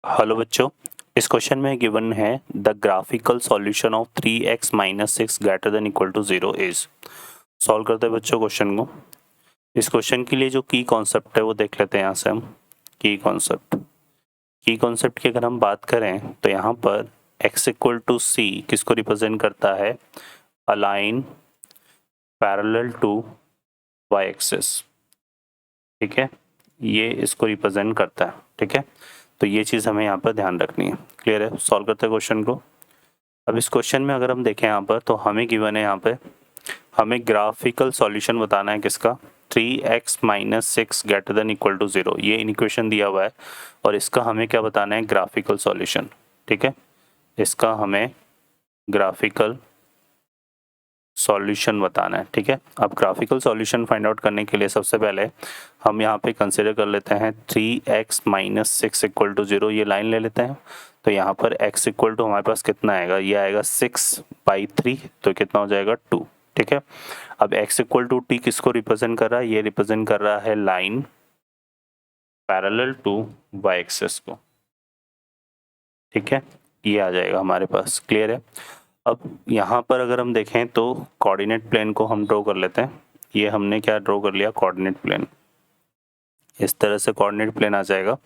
Hello बच्चों, इस question में गिवन है the graphical solution of 3x minus 6 greater than equal to 0 is. Solve करते हैं बच्चों क्वेश्चन को। इस क्वेश्चन के लिए जो की कॉन्सेप्ट है वो देख लेते हैं यहाँ से हम। की कॉन्सेप्ट की अगर हम बात करें तो यहाँ पर x इक्वल टू सी किसको रिप्रेजेंट करता है? A line parallel to y axis. ठीक है, ये इसको रिप्रेजेंट करता है। ठीक है, तो ये चीज़ हमें यहाँ पर ध्यान रखनी है। क्लियर है? सॉल्व करते हैं क्वेश्चन को। अब इस क्वेश्चन में अगर हम देखें यहाँ पर तो हमें गिवन है, यहाँ पे हमें ग्राफिकल सॉल्यूशन बताना है किसका? 3x minus 6 greater than equal to 0, ये इक्वेशन दिया हुआ है और इसका हमें क्या बताना है? Graphical solution. ठीक है, इसका हमें ग्राफिकल सॉल्यूशन बताना है। ठीक है, अब ग्राफिकल सॉल्यूशन फाइंड आउट करने के लिए सबसे पहले हम यहाँ पे कंसिडर कर लेते हैं 3x माइनस 6 इक्वल टू 0, ये लाइन ले लेते हैं। तो यहाँ पर x इक्वल टू हमारे पास कितना आएगा? ये आएगा 6/3, तो कितना हो जाएगा? 2। ठीक है, अब x इक्वल टू t किसको रिप्रेजेंट कर रहा है? ये रिप्रेजेंट कर रहा है line parallel to y axis को। ठीक है, ये आ जाएगा हमारे पास। क्लियर है? अब यहाँ पर अगर हम देखें तो कोऑर्डिनेट प्लेन को हम ड्रॉ कर लेते हैं। ये हमने क्या ड्रॉ कर लिया? Coordinate plane. इस तरह से कोऑर्डिनेट प्लेन आ जाएगा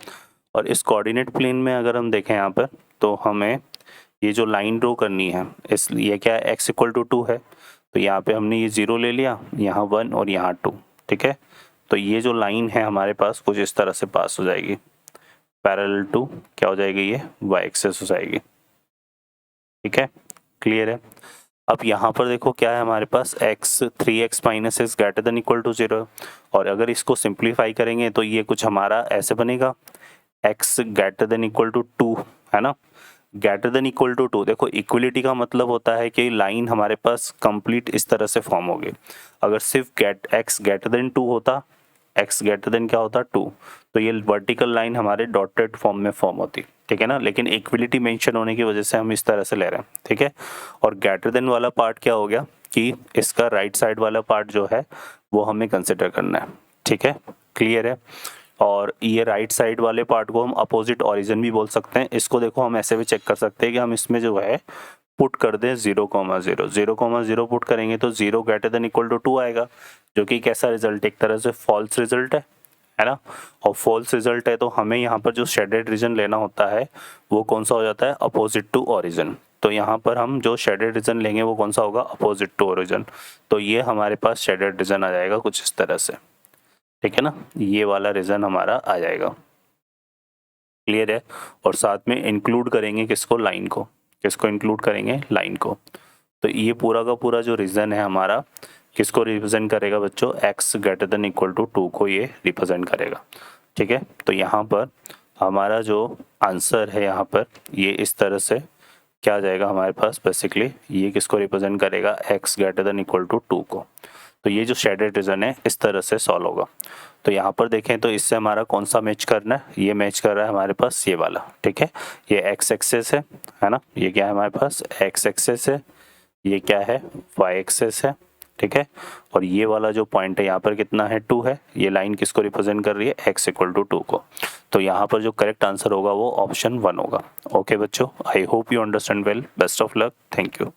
और इस कोऑर्डिनेट प्लेन में अगर हम देखें यहाँ पर तो हमें ये जो लाइन ड्रॉ करनी है, इसलिए क्या है? x इक्वल टू 2 है, तो यहाँ पे हमने ये 0 ले लिया, यहाँ 1 और यहाँ 2। ठीक है, तो ये जो लाइन है हमारे पास कुछ इस तरह से पास हो जाएगी, पैरेलल टू क्या हो जाएगी? ये y एक्सिस हो जाएगी। ठीक है, क्लियर है? अब यहाँ पर देखो क्या है हमारे पास? x 3x minus 6 greater than equal to 0, और अगर इसको सिंप्लीफाई करेंगे तो ये कुछ हमारा ऐसे बनेगा, x greater than equal to 2, है ना? ग्रेटर देन इक्वल टू 2, देखो इक्वलिटी का मतलब होता है कि लाइन हमारे पास कंप्लीट इस तरह से फॉर्म होगी। अगर सिर्फ x ग्रेटर देन 2 होता, x ग्रेटर देन क्या होता? 2, तो ये वर्टिकल लाइन हमारे डॉटेड फॉर्म में फॉर्म होती। ठीक है ना, लेकिन इक्वलिटी मेंशन होने की वजह से हम इस तरह से ले रहे हैं। ठीक है, और ग्रेटर देन वाला पार्ट क्या हो गया कि इसका राइट साइड वाला पार्ट जो है वो हमें कंसिडर करना है। ठीक है, क्लियर है? और ये राइट साइड वाले पार्ट को हम अपोजिट ओरिजिन भी बोल सकते हैं। इसको देखो हम ऐसे भी चेक कर सकते हैं कि हम इसमें जो है पुट कर दें 0,0, 0,0 पुट करेंगे तो 0 ग्रेटर देन इक्वल टू 2 आएगा, जो कि कैसा रिजल्ट? एक तरह से फॉल्स रिजल्ट है ना? और फॉल्स रिजल्ट है तो हमें यहाँ पर जो शेडेड रीजन लेना होता है वो कौन सा हो जाता है? Opposite to origin. तो यहाँ पर हम जो शेडेड रीजन लेंगे वो कौन सा होगा? Opposite to origin. तो ये हमारे पास शेडेड रीजन आ जाएगा कुछ इस तरह से। ठीक है ना, ये वाला रीजन हमारा आ जाएगा। क्लियर है? और साथ में इंक्लूड करेंगे किसको? लाइन को। किसको इंक्लूड करेंगे? लाइन को। तो ये पूरा का पूरा जो रीजन है हमारा किसको रिप्रेजेंट करेगा बच्चों? x greater than equal to 2 को ये रिप्रेजेंट करेगा। ठीक है, तो यहाँ पर हमारा जो आंसर है यहाँ पर ये इस तरह से क्या आ जाएगा हमारे पास? बेसिकली ये किसको रिप्रेजेंट करेगा? x greater than equal to 2 को। तो ये जो शेडेड रीजन है इस तरह से सॉल्व होगा। तो यहाँ पर देखें तो इससे हमारा कौन सा मैच करना है? ये मैच कर रहा है हमारे पास ये वाला। ठीक है, ये x एक्सिस है ना? ये क्या है हमारे पास? x एक्सिस है। ये क्या है? y एक्सिस है। ठीक है, और ये वाला जो पॉइंट है यहाँ पर कितना है? 2 है। ये लाइन किसको रिप्रेजेंट कर रही है? x इक्वल टू 2 को। तो यहाँ पर जो करेक्ट आंसर होगा वो ऑप्शन 1 होगा। ओके बच्चों, I hope you understand well. Best of luck, thank you.